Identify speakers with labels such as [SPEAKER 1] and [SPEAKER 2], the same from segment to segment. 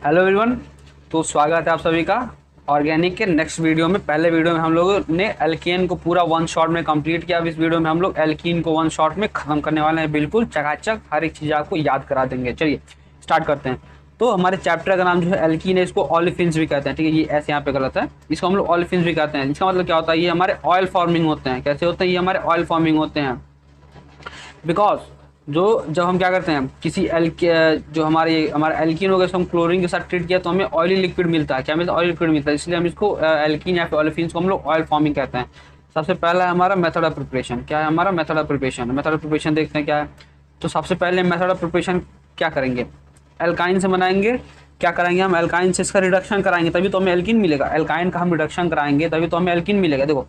[SPEAKER 1] Hello everyone. तो स्वागत है आप सभी का ऑर्गेनिक के नेक्स्ट वीडियो में। पहले वीडियो में हम लोगों ने एल्केन को पूरा वन शॉट में कंप्लीट किया। अब इस वीडियो में हम लोग एल्कीन को वन शॉट में खत्म करने वाले हैं, बिल्कुल चकाचक हर एक चीज़ आपको याद करा देंगे। चलिए स्टार्ट करते हैं। तो हमारे चैप्टर का नाम जो है एल्कीन है, इसको ऑलिफिन्स भी कहते हैं। ठीक है, ये ऐसे यहाँ पे गलत है, इसको हम लोग ऑलिफिन्स भी कहते हैं। इसका मतलब क्या होता है, ये हमारे ऑयल फॉर्मिंग होते हैं। कैसे होते हैं, ये हमारे ऑयल फॉर्मिंग होते हैं। बिकॉज जब हम क्या करते हैं किसी जो हमारा एल्कीन हो गया, इसको हम क्लोरीन के साथ ट्रीट किया तो हमें ऑयली लिक्विड मिलता है। क्या मिलता है? ऑयल लिक्विड मिलता है। इसलिए हम इसको एल्कीन या फिर ऑलिफिन्स को हम लोग ऑयल फॉर्मिंग कहते हैं। सबसे पहला है हमारा मेथड ऑफ प्रिपरेशन। क्या है हमारा method of preparation? Method of preparation देखते हैं क्या है। तो सबसे पहले मेथड ऑफ प्रिपरेशन क्या करेंगे, एल्काइन से बनाएंगे। क्या कराएंगे हम, एल्काइन से इसका रिडक्शन कराएंगे, तभी तो हमें एल्कीन मिलेगा। एल्काइन का हम रिडक्शन कराएंगे तभी तो हमें एल्कीन मिलेगा। देखो,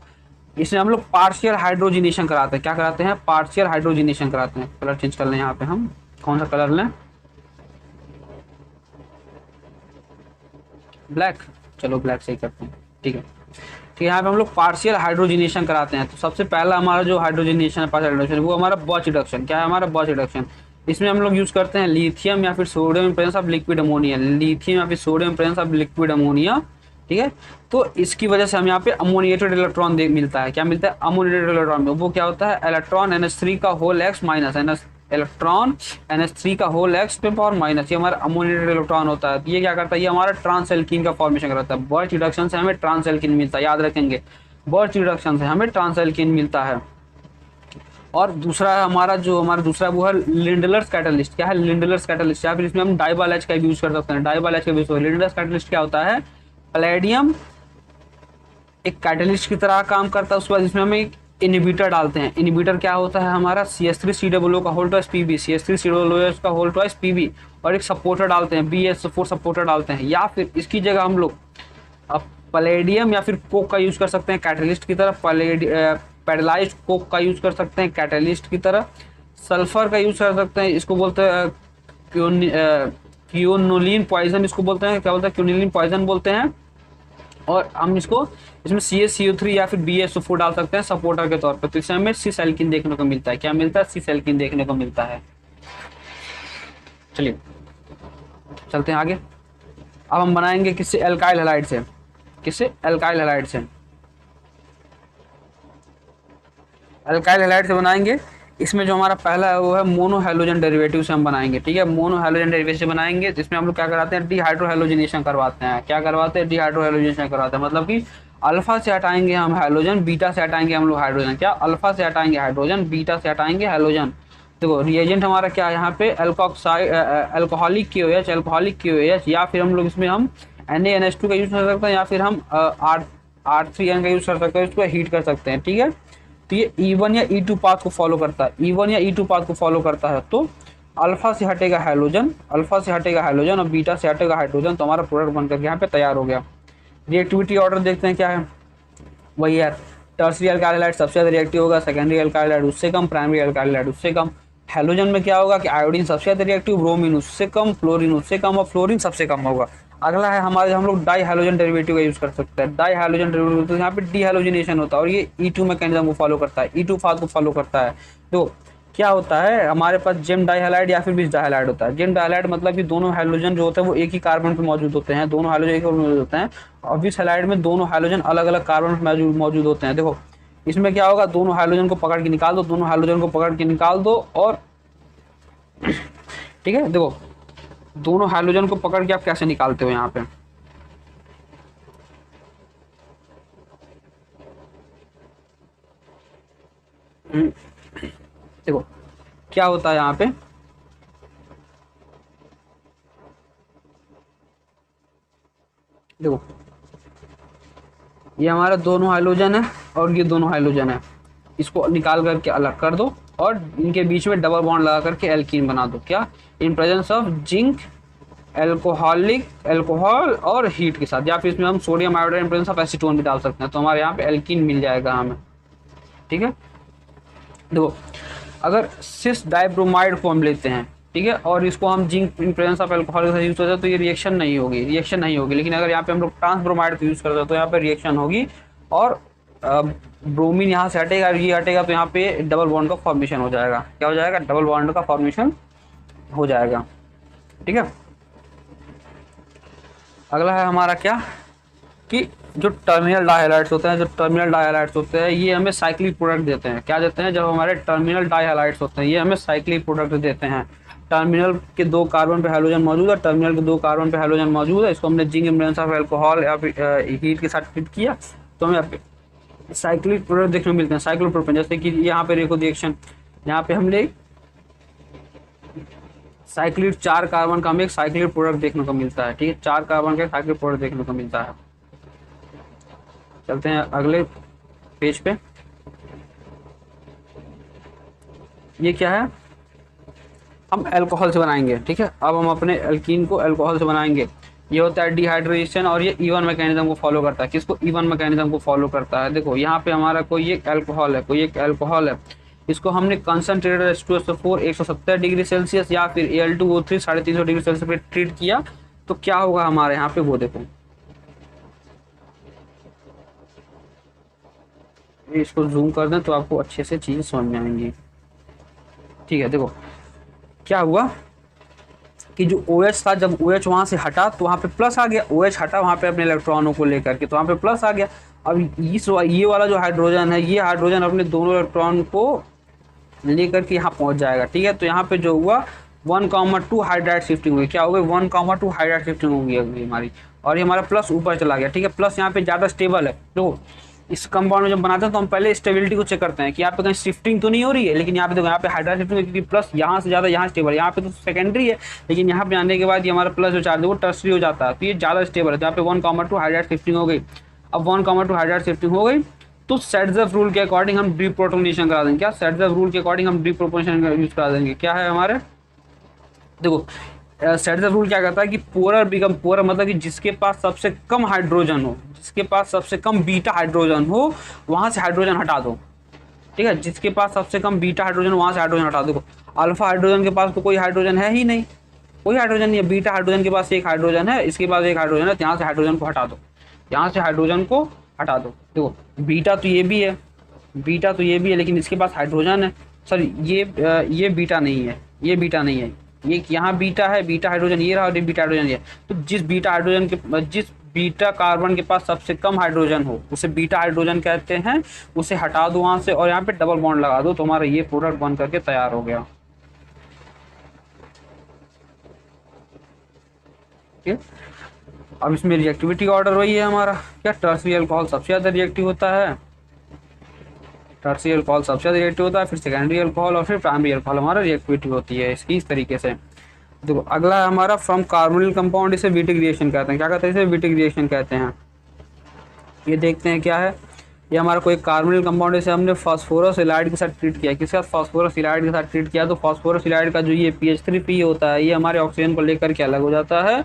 [SPEAKER 1] इसमें हम लोग पार्शियल हाइड्रोजिनेशन कराते हैं। क्या कराते हैं? पार्शियल हाइड्रोजिनेशन कराते हैं। कलर चेंज कर लें, यहाँ पे हम कौन सा कलर लें? ब्लैक। चलो ब्लैक से ही करते हैं, ठीक है। तो यहाँ पे हम लोग पार्शियल हाइड्रोजिनेशन कराते हैं। तो सबसे पहला हमारा जो हाइड्रोजिनेशन है, पार्शियल हाइड्रोजन, वो हमारा बॉच रिडक्शन। क्या है हमारा? बॉच रिडक्शन। इसमें हम लोग यूज करते हैं लिथियम या फिर sodium in presence of liquid ammonia. Lithium या फिर sodium in presence of liquid ammonia, ठीक है। तो इसकी वजह से हमें यहाँ पे अमोनिएटेड इलेक्ट्रॉन मिलता है। क्या मिलता है? Ammoniated electron. वो क्या होता है? इलेक्ट्रॉन NH3 का whole x minus electron NH3 का होल एक्स पे पावर माइनस, ये हमारा अमोनिएटेड इलेक्ट्रॉन होता है। ये क्या करता है? ये हमारा ट्रांस एल्कीन का फॉर्मेशन कराता है। बॉच रिडक्शन से हमें ट्रांस एल्कीन मिलता है, याद रखेंगे। बॉच रिडक्शन से हमें ट्रांस एल्कीन मिलता है। और दूसरा है हमारा दूसरा वो है लिंडलर्स कैटलिस्ट। क्या है? लिंडलर्स कैटलिस्ट, या फिर इसमें हम डाइबाल एच का यूज कर सकते हैं। डाइबाल एच का यूज। लिंडलर्स कैटलिस्ट क्या होता है? पैलेडियम एक कैटलिस्ट की तरह काम करता है। उसके बाद इसमें हम एक इनहिबिटर डालते हैं। इनहिबिटर क्या होता है हमारा? CH3COO का होल ट्वाइस Pb, CH3COO का होल ट्वाइस Pb, और एक सपोर्टर डालते हैं, BS4 सपोर्टर डालते हैं। या फिर इसकी जगह हम लोग अब पैलेडियम या फिर कोक का यूज कर सकते हैं कैटलिस्ट की तरह। पैरालाइज्ड कोक का यूज कर सकते हैं कैटलिस्ट की तरह। सल्फर का यूज कर सकते हैं, इसको बोलते हैं क्यूनोलिन पॉइजन, इसको बोलते हैं। क्या बोलते हैं? क्यूनोलिन पॉइजन बोलते हैं। और हम इसमें CaCO3 या फिर BSO4 डाल सकते हैं सपोर्टर के तौर पर। तो इससे हमें सिस एल्कीन देखने को मिलता है। क्या मिलता है? सिस एल्कीन देखने को मिलता है। चलिए चलते हैं आगे। अब हम बनाएंगे किससे? एल्काइल हैलाइड से। किससे? एल्काइल हैलाइड से। एल्काइल हैलाइड से बनाएंगे। इसमें जो हमारा पहला है वो है मोनो हैलोजन डेरिवेटिव से हम बनाएंगे। ठीक है, मोनो हैलोजन डेरिवेटिव से बनाएंगे, जिसमें हम लोग क्या कराते हैं? डीहाइड्रोहैलोजिनेशन करवाते हैं। क्या करवाते हैं? डीहाइड्रोहैलोजिनेशन करवाते हैं। मतलब कि अल्फा से हटाएंगे हम हाइड्रोजन, बीटा से हटाएंगे हम लोग हाइड्रोजन। क्या? अल्फा से हटाएंगे हाइड्रोजन, बीटा से हटाएंगे हैलोजन। देखो रिएजेंट हमारा क्या है यहाँ पे? Alkoxide, alcoholic KOH, alcoholic KOH, या फिर हम लोग इसमें हम NaNH2 का यूज कर सकते हैं, या फिर हम R3N का यूज कर सकते हैं, इसको हीट कर सकते हैं। ठीक है, तो ये E1 या E2 पाथ को फॉलो करता है। E1 या E2 पाथ को फॉलो करता है। तो अल्फा से हटेगा हाइड्रोजन, अल्फा से हटेगा हाइड्रोजन, और बीटा से हटेगा हाइड्रोजन। तो हमारा प्रोडक्ट बनकर यहाँ पे तैयार हो गया। रिएक्टिविटी ऑर्डर देखते हैं क्या है। वही है, टर्सरी अल्काइल हैलाइड सबसे ज़्यादा रिएक्टिव होगा, सेकेंडरी अल्काइल हैलाइड उससे कम, प्राइमरी अल्काइल हैलाइड उससे कम। हैलोजन में क्या होगा कि आयोडीन सबसे ज़्यादा रिएक्टिव, ब्रोमीन उससे कम, फ्लोरीन उससे कम, और फ्लोरीन सबसे कम होगा। अगला है हमारे, हम लोग डाई हैलोजन डेरिवेटिव का यूज कर सकते हैं। डाई हैलोजन डेरिवेटिव, तो यहाँ पे डीहैलोजिनेशन होता है, और ये E2 मैकेनिज्म को फॉलो करता है, E2 पाथ को फॉलो करता है। तो क्या होता है हमारे पास? जेम डाइहैलाइड या फिर बिस डाइहैलाइड होता है। जेम डाइहैलाइड मतलब कि दोनों हाइड्रोजन जो होते हैं वो एक ही कार्बन पे मौजूद होते हैं, दोनों हाइड्रोजन एक ही मौजूद होते हैं। और बिस हैलाइड में दोनों हाइड्रोजन अलग अलग कार्बन पे मौजूद होते हैं। देखो इसमें क्या होगा, दोनों हाइड्रोजन को पकड़ के निकाल दो, दोनों हाइड्रोजन को पकड़ के निकाल दो, और ठीक है, देखो दोनों हाइड्रोजन को पकड़ के आप कैसे निकालते हो यहाँ पे। देखो क्या होता है यहाँ पे, देखो ये हमारा दोनों हाइड्रोजन है और ये दोनों हाइड्रोजन है। इसको निकाल करके अलग कर दो, और इनके बीच में डबल बॉन्ड लगा करके एल्कीन बना दो। क्या? इन प्रेजेंस ऑफ जिंक, अल्कोहल और हीट के साथ। या फिर इसमें हम sodium iodide in presence of acetone भी डाल सकते हैं, तो हमारे यहाँ पे एल्कीन मिल जाएगा हमें। ठीक है, देखो अगर सिस डाइब्रोमाइड को हम लेते हैं, ठीक है, और इसको हम zinc in presence of alcohol के साथ यूज करते हैं, तो ये रिएक्शन नहीं होगी। लेकिन अगर यहाँ पे हम लोग ट्रांसब्रोमाइड को यूज करते हैं तो यहाँ पे रिएक्शन होगी, और ब्रोमीन यहाँ से हटेगा, ये हटेगा, तो यहाँ पे डबल बॉन्ड का फॉर्मेशन हो जाएगा। क्या हो जाएगा? डबल बॉन्ड का फॉर्मेशन हो जाएगा। ठीक है, अगला है हमारा क्या कि जो टर्मिनल डाइहैलाइड्स होते हैं, जो टर्मिनल डाइहैलाइड्स होते हैं ये हमें साइक्लिक प्रोडक्ट देते हैं। क्या देते हैं? जब हमारे टर्मिनल डाइहैलाइड्स होते हैं ये हमें साइक्लिक प्रोडक्ट देते हैं। टर्मिनल के 2 कार्बन पे हाइड्रोजन मौजूद है, टर्मिनल के 2 कार्बन पे हाइड्रोजन मौजूद है, इसको हमने जिंक इम्बेलेंस ऑफ अल्कोहल या फिर हीट के साथ ट्रीट किया तो हमें साइक्लिक प्रोडक्ट देखने को मिलते हैं, साइक्लोप्रोपेन। जैसे कि यहाँ पे देखो रिएक्शन, यहाँ पे हमने साइक्लिक 4 कार्बन का हमें एक साइक्लिक प्रोडक्ट देखने को मिलता है। ठीक है, 4 कार्बन का साइक्लिक प्रोडक्ट देखने को मिलता है। चलते हैं अगले पेज पे। ये क्या है? हम अल्कोहल से बनाएंगे। ठीक है, अब हम अपने एल्कीन को अल्कोहल से बनाएंगे। ये होता है डिहाइड्रेशन और ये इवन मैकेनिज्म को फॉलो करता है। किसको? इवन मैकेनिज्म को फॉलो करता है। देखो यहाँ पे हमारा कोई एक अल्कोहल है, कोई एक अल्कोहल है, इसको हमने कंसनट्रेटेड H2SO4 170 डिग्री सेल्सियस या फिर Al2O3 350 डिग्री सेल्सियस पे ट्रीट किया तो क्या होगा हमारे यहाँ पे, वो देखो। इसको जूम कर दें तो आपको अच्छे से चीजें समझ में आएंगी। ठीक है, देखो क्या हुआ कि जो OH था, जब OH वहां से हटा तो वहां पे प्लस आ गया। OH हटा वहां पे अपने इलेक्ट्रॉनों को लेकर के तो वहां पे प्लस आ गया। अब ये वाला जो हाइड्रोजन है, ये हाइड्रोजन अपने दोनों इलेक्ट्रॉन को लेकर के यहाँ पहुंच जाएगा। ठीक है, तो यहाँ पे जो हुआ 1,2 हाइड्राइड शिफ्टिंग हुई। क्या हो गई? 1,2 हाइड्राइड शिफ्टिंग होगी हमारी, और ये हमारा प्लस ऊपर चला गया। ठीक है, प्लस यहाँ पे ज़्यादा स्टेबल है। तो इस कंपाउंड में जब बनाते हैं तो हम पहले स्टेबिलिटी को चेक करते हैं कि यहाँ पे कहीं शिफ्टिंग तो नहीं हो रही है। लेकिन यहाँ पे देखो, यहाँ पे हाइड्राइड शिफ्टिंग, क्योंकि प्लस यहाँ से ज़्यादा यहाँ स्टेबल, यहाँ पे तो सेकेंडरी है, लेकिन यहाँ पे आने के बाद ये हमारा प्लस जो चार्ज है वो टर्सरी हो जाता है, तो ये ज़्यादा स्टेबल है। तो यहाँ पे 1,2 हाइड्राइड शिफ्टिंग हो गई। अब 1,2 हाइड्राइड शिफ्टिंग हो गई तो सेट्ज़ेफ रूल के अकॉर्डिंग हम डीप्रोटोनेशन करा देंगे। क्या? सेट्ज़ेफ रूल के अकॉर्डिंग हम डीप्रोटोनेशन यूज करा देंगे। क्या है हमारे, देखो सेट्ज़ेफ रूल क्या कहता है कि पोलर बिकम पोलर, मतलब कि जिसके पास सबसे कम हाइड्रोजन हो, जिसके पास सबसे कम बीटा हाइड्रोजन हो वहां से हाइड्रोजन हटा दो। ठीक है, जिसके पास सबसे कम बीटा हाइड्रोजन वहां से हाइड्रोजन हटा दो। अल्फा हाइड्रोजन के पास तो कोई हाइड्रोजन है ही नहीं, कोई हाइड्रोजन नहीं है। बीटा हाइड्रोजन के पास एक हाइड्रोजन है, इसके पास एक हाइड्रोजन है, यहाँ से हाइड्रोजन को हटा दो, यहाँ से हाइड्रोजन को हटा दो। देखो बीटा तो ये भी है, बीटा तो ये भी है, लेकिन इसके पास हाइड्रोजन है। सॉरी, ये बीटा नहीं है, ये बीटा नहीं है, ये यहाँ बीटा है, बीटा हाइड्रोजन ये रहा और ये बीटा हाइड्रोजन ये। तो जिस बीटा कार्बन के पास सबसे कम हाइड्रोजन हो उसे बीटा हाइड्रोजन कहते हैं, उसे हटा दो वहां से और यहाँ पे डबल बॉन्ड लगा दो तो हमारा ये प्रोडक्ट बन करके तैयार हो गया। ठीक, अब इसमें रिएक्टिविटी ऑर्डर वही है हमारा। क्या? टर्सरी अल्कोहल सबसे ज्यादा रिएक्टिव होता है, टर्सरी अल्कोहल सबसे ज्यादा रिएक्टिव होता है, फिर सेकेंडरी अल्कोहल और फिर प्राइमरी अल्कोहल हमारा रिएक्टिविटी होती है इसकी इस तरीके से। देखो अगला है हमारा फ्रॉम कार्बोनिल कंपाउंड, इसे विटिक रिएक्शन कहते हैं। क्या कहते हैं? इसे विटिक रिएक्शन कहते हैं। ये देखते हैं क्या है। ये हमारा कोई कार्बोनिल कंपाउंड, इसे हमने फास्फोरस इलाइड के साथ ट्रीट किया। किसके साथ? फास्फोरस इलाइड के साथ ट्रीट किया। तो फास्फोरस इलाइड का जो ये PH3P होता है ये हमारे ऑक्सीजन को लेकर के अलग हो जाता है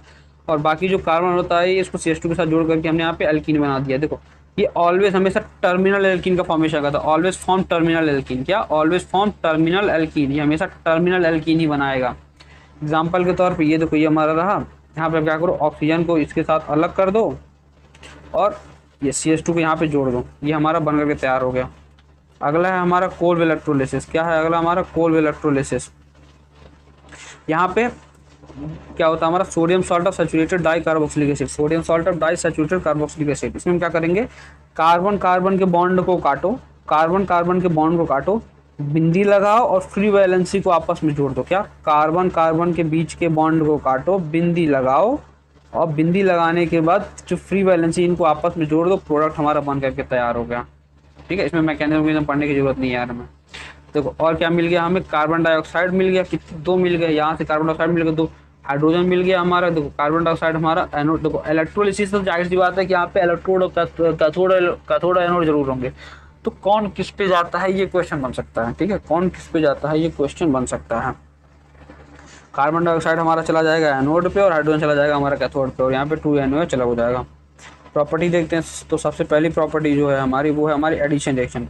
[SPEAKER 1] और बाकी जो कार्बन होता है इसको CH2 के साथ जोड़ करके हमने यहाँ पे एल्कीन बना दिया। देखो ये ऑलवेज हमेशा टर्मिनल एल्कीन का फॉर्मेशन करता है, ऑलवेज फॉर्म टर्मिनल एल्कीन। क्या? ऑलवेज फॉर्म टर्मिनल एल्कीन, ये हमेशा टर्मिनल एल्कीन ही बनाएगा। एग्जाम्पल के तौर पे ये देखो, ये हमारा रहा, यहाँ पे क्या करो, ऑक्सीजन को इसके साथ अलग कर दो और ये CH2 को यहाँ पे जोड़ दो, ये हमारा बन करके तैयार हो गया। अगला है हमारा कोल्ड इलेक्ट्रोलिसिस। क्या है अगला हमारा? Cold electrolysis. यहाँ पे क्या होता है हमारा? Sodium salt of saturated dicarboxylic acid, sodium salt of di saturated carboxylic acid. इसमें हम क्या करेंगे, कार्बन कार्बन के बॉन्ड को काटो, कार्बन कार्बन के बॉन्ड को काटो, बिंदी लगाओ और फ्री वैलेंसी को आपस में जोड़ दो। क्या? कार्बन कार्बन के बीच के बॉन्ड को काटो, बिंदी लगाओ और बिंदी लगाने के बाद जो फ्री वैलेंसी इनको आपस में जोड़ दो, प्रोडक्ट हमारा बन करके तैयार हो गया। ठीक है, इसमें मैकेनिज्म पढ़ने की जरूरत नहीं है यार हमें। देखो और क्या मिल गया हमें, कार्बन डाइऑक्साइड मिल गया, कितने? 2 मिल गए, यहाँ से कार्बन डाइऑक्साइड मिल गया, 2 हाइड्रोजन मिल गया हमारा। देखो कार्बन डाइऑक्साइड हमारा एनोड। देखो इलेक्ट्रोलिसिस तो जाहिर सी बात है कि यहाँ पे इलेक्ट्रोड और कैथोड एनोड जरूर होंगे। तो कौन किस पे जाता है ये क्वेश्चन बन सकता है। ठीक है, कौन किस पे जाता है ये क्वेश्चन बन सकता है। कार्बन डाइऑक्साइड हमारा चला जाएगा एनोड पे और हाइड्रोजन चला जाएगा हमारा कैथोड पे और यहाँ पे 2NO चला हो जाएगा। प्रॉपर्टी देखते हैं, तो सबसे पहली प्रॉपर्टी जो है हमारी वो है हमारी एडिशन रिएक्शन,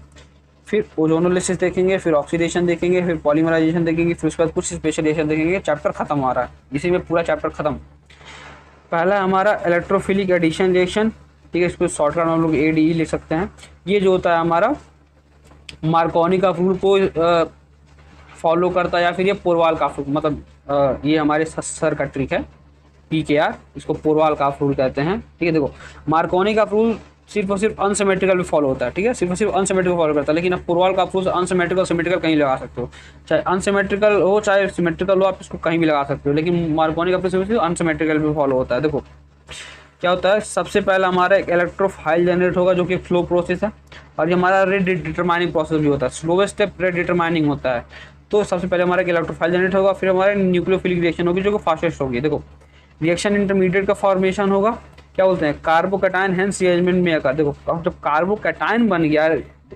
[SPEAKER 1] फिर ओजोनोलिसिस देखेंगे, फिर ऑक्सीडेशन देखेंगे, फिर पॉलीमराइजेशन देखेंगे, फिर उसके बाद कुछ स्पेशलाइजेशन देखेंगे। चैप्टर खत्म हमारा, इसी में पूरा चैप्टर खत्म। पहला हमारा इलेक्ट्रोफिलिक एडिशन रिएक्शन। ठीक है, इसको शॉर्टकट हम लोग ADE लिख सकते हैं। ये जो होता है हमारा मार्कोनी का रूल को फॉलो करता है या फिर ये पोरवाल का मतलब ये हमारे सर का ट्रिक है। PKR, इसको पोरवाल-काफ रूल कहते हैं। ठीक है, देखो मार्कोनी का रूल सिर्फ और सिर्फ अनसिमेट्रिकल में फॉलो होता है। ठीक है, सिर्फ और सिर्फ अनसिमेट्रिकल फॉलो करता है, लेकिन आप पोरवाल-काफ रूल अनसिमेट्रिकल सिमेट्रिकल कहीं लगा सकते हो, चाहे अनसिमेट्रिकल हो चाहे सिमेट्रिकल हो, आप इसको कहीं भी लगा सकते हो, लेकिन मार्कोनी का रूल सिर्फ अनसिमेट्रिकल में फॉलो होता है। देखो क्या होता है, सबसे पहला हमारा एक इलेक्ट्रोफाइल जनरेट होगा जो कि फ्लो प्रोसेस है, और ये हमारा रेट डिटरमाइनिंग प्रोसेस भी होता है। स्लोवेस्ट स्टेप रेट डिटरमाइनिंग होता है। तो सबसे पहले हमारा एक इलेक्ट्रोफाइल जनरेट होगा, फिर हमारे न्यूक्लियोफिलिक रिएक्शन होगी जो कि फास्टेस्ट होगी। देखो रिएक्शन इंटरमीडिएट का फॉर्मेशन होगा, क्या बोलते हैं, कार्बोकैटायन हेंस रीअरेंजमेंट में आकर। देखो जब कार्बोकैटायन बन गया,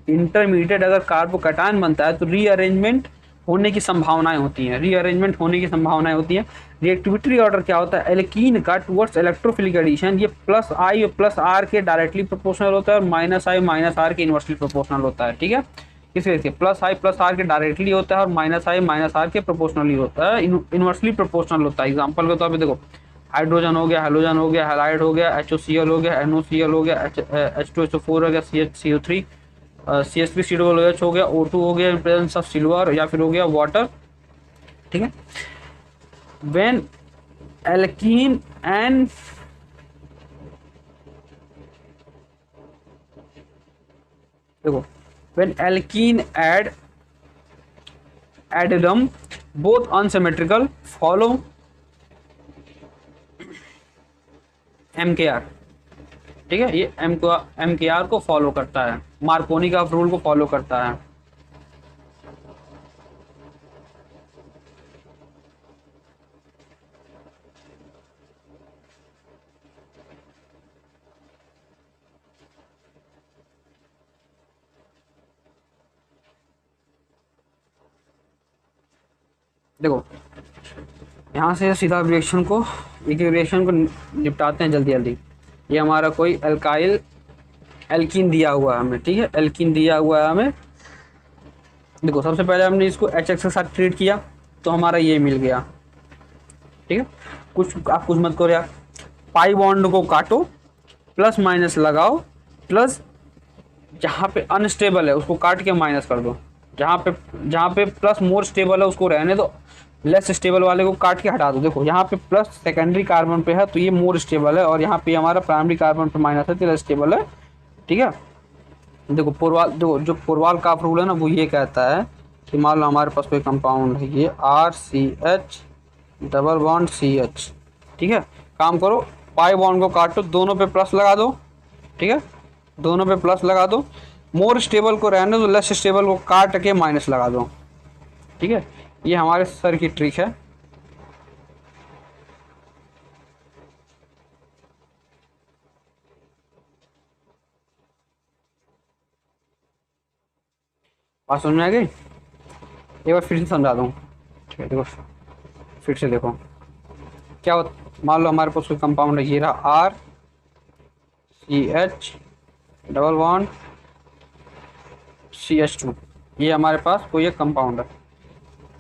[SPEAKER 1] इंटरमीडिएट अगर कार्बोकैटायन बनता है तो रीअरेंजमेंट होने की संभावनाएं होती हैं, रीअरेंजमेंट होने की संभावनाएं होती हैं। रिएक्टिविटी ऑर्डर क्या होता है, एल्कीन का टुवर्ड्स इलेक्ट्रोफिलिक एडिशन ये प्लस आई और प्लस आर के डायरेक्टली प्रोपोर्शनल होता है, और माइनस आई माइनस आर के इनवर्सली प्रोपोर्शनल होता है। ठीक है, इस वजह से प्लस आई प्लस आर के डायरेक्टली होता है, और माइनस आई माइनस आर के प्रोपोर्शनली होता है, इनवर्सली प्रोपोर्शनल होता है। एग्जाम्पल के तौर पर देखो, हाइड्रोजन हो गया, हेलोजन हो गया, हैलाइड हो गया, HOCl हो गया, NOCl हो गया, H2SO4 हो गया, CHCO3, CH3COOH हो गया, O2 हो गया इन प्रेजेंस ऑफ सिल्वर, या फिर हो गया वाटर। ठीक है, व्हेन एल्कीन एंड देखो when alkene and addendum both unsymmetrical follow MKR। ठीक है, ये MKR को फॉलो करता है, मार्कोनी का रूल को फॉलो करता है। देखो यहाँ से सीधा रिएक्शन को निपटाते हैं जल्दी जल्दी। ये हमारा कोई एल्काइल एल्कीन दिया हुआ है हमें। ठीक है, एल्कीन दिया हुआ है हमें। देखो सबसे पहले हमने इसको HX के साथ ट्रीट किया तो हमारा ये मिल गया। ठीक है, आप कुछ मत करो यार, पाई बॉन्ड को काटो, प्लस माइनस लगाओ, प्लस जहाँ पे अनस्टेबल है उसको काट के माइनस कर दो, जहाँ पे प्लस मोर स्टेबल है उसको रहने दो, लेस स्टेबल वाले को काट के हटा दो। देखो यहाँ पे प्लस सेकेंडरी कार्बन पे है तो ये मोर स्टेबल है, और यहाँ पे हमारा प्राइमरी कार्बन पे माइनस है तो लेस स्टेबल है। ठीक है, देखो जो पोरवाल-काफ रूल है ना, वो ये कहता है कि मान लो हमारे पास कोई कंपाउंड है, ये RCH डबल बॉन्ड CH। ठीक है, काम करो, पाई बॉन्ड को काटो, दोनों पे प्लस लगा दो। ठीक है, दोनों पे प्लस लगा दो, मोर स्टेबल को रहने दो, लेस स्टेबल को काट के माइनस लगा दो। ठीक है, ये हमारे सर की ट्रिक है। बात समझ में आ गई? एक बार फिर से समझा दूँ। ठीक है, देखो फिर से देखो क्या होता, मान लो हमारे पास कोई कंपाउंड है, ये रहा RCH डबल बॉन्ड CH2, ये हमारे पास कोई एक कंपाउंड है।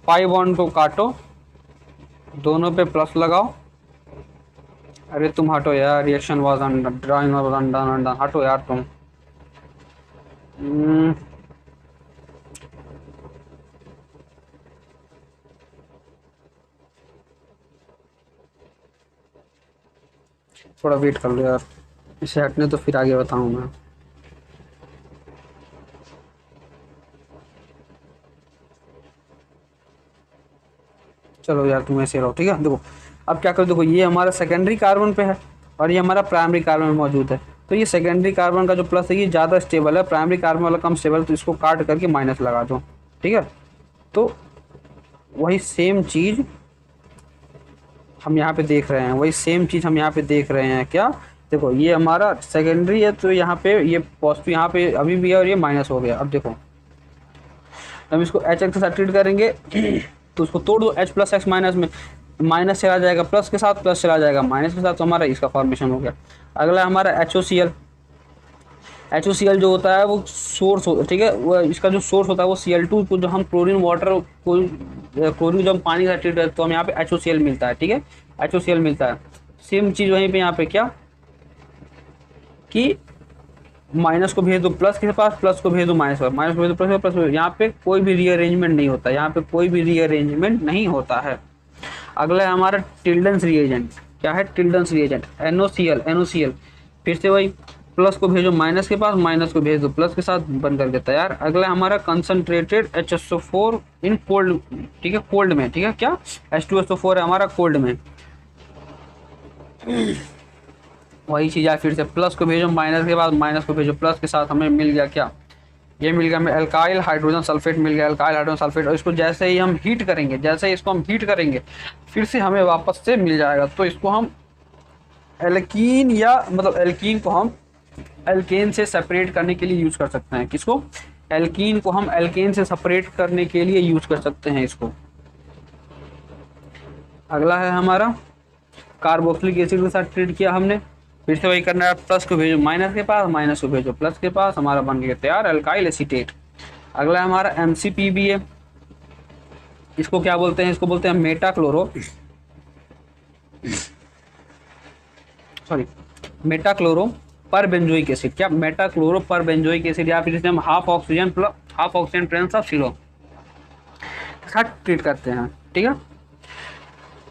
[SPEAKER 1] पाई बॉन्ड को काटो, दोनों पे प्लस लगाओ। अरे तुम हटो यार, reaction was undone, drawing was undone, हटो यार तुम। थोड़ा वेट कर लो यार, इसे हटने तो फिर आगे बताऊँ मैं। चलो यार तुम ऐसे रहो। ठीक है, देखो अब क्या करो, देखो ये हमारा सेकेंडरी कार्बन पे है और ये हमारा प्राइमरी कार्बन में मौजूद है, तो ये सेकेंडरी कार्बन का जो प्लस है ये ज़्यादा स्टेबल है, प्राइमरी कार्बन वाला कम स्टेबल, तो इसको काट करके माइनस लगा दो। ठीक है, तो वही सेम चीज़ हम यहाँ पे देख रहे हैं, वही सेम चीज़ हम यहाँ पे देख रहे हैं। क्या देखो, ये हमारा सेकेंडरी है तो यहाँ पे ये पॉजिटिव यहाँ पे अभी भी है और ये माइनस हो गया। अब देखो हम इसको HX के साथ ट्रीट करेंगे तो उसको तोड़ दो, H प्लस एक्स माइनस में, माइनस चला जाएगा प्लस के साथ, प्लस चला जाएगा माइनस के साथ, तो हमारा इसका फॉर्मेशन हो गया। अगला हमारा HOCl जो होता है वो सोर्स हो, ठीक है, वो इसका जो सोर्स होता है वो Cl2 को, जो हम क्लोरीन वाटर को, क्लोरीन जब हम पानी का ट्रीट करते तो हम यहाँ पे HOCl मिलता है। ठीक है, HOCl मिलता है। सेम चीज़ वहीं पे यहाँ पे क्या कि माइनस को भेज दो प्लस के पास, प्लस को भेज दो माइनस पर, माइनस को भेज दो प्लस, प्लस, यहाँ पे कोई भी रीअरेंजमेंट नहीं होता, यहाँ पे कोई भी रीअरेंजमेंट नहीं होता है। अगला है हमारा टिल्डन्स रिएजेंट। क्या है, टिल्डन्स रिएजेंट, NOCl, NOCl, फिर से वही प्लस को भेजो माइनस के पास, माइनस को भेज दो प्लस के साथ, बन करके तैयार। अगला हमारा कंसंट्रेटेड HSO4 इन कोल्ड, ठीक है, कोल्ड में, ठीक है, क्या H2SO4 है हमारा कोल्ड में, वही चीज़ है, फिर से प्लस को भेजो माइनस के बाद, माइनस को भेजो प्लस के साथ, हमें मिल गया क्या, ये मिल गया हमें एल्काइल हाइड्रोजन सल्फेट मिल गया, एल्काइल हाइड्रोजन सल्फेट। और इसको जैसे ही हम हीट करेंगे, जैसे ही इसको हम हीट करेंगे फिर से हमें वापस से मिल जाएगा। तो इसको हम एल्कीन, या मतलब एल्कीन को हम एल्केन से सेपरेट करने के लिए यूज कर सकते हैं। किसको, एल्कीन को हम एल्केन से सेपरेट करने के लिए यूज कर सकते हैं इसको। अगला है हमारा कार्बोक्सिलिक एसिड के साथ ट्रीट किया हमने, फिर से वही करना है, प्लस को भेजो माइनस के पास, माइनस को भेजो प्लस के पास, हमारा बन गया तैयार एल्काइल एसीटेट। अगला है हमारा MCPB, इसको क्या बोलते हैं, इसको बोलते हैं मेटाक्लोरो पर बेंजोइक एसिड, क्या मेटाक्लोरो पर बेंजोइक एसिड, या फिर इसे हम half oxygen presence of CO के साथ ट्रीट करते हैं, ठीक है।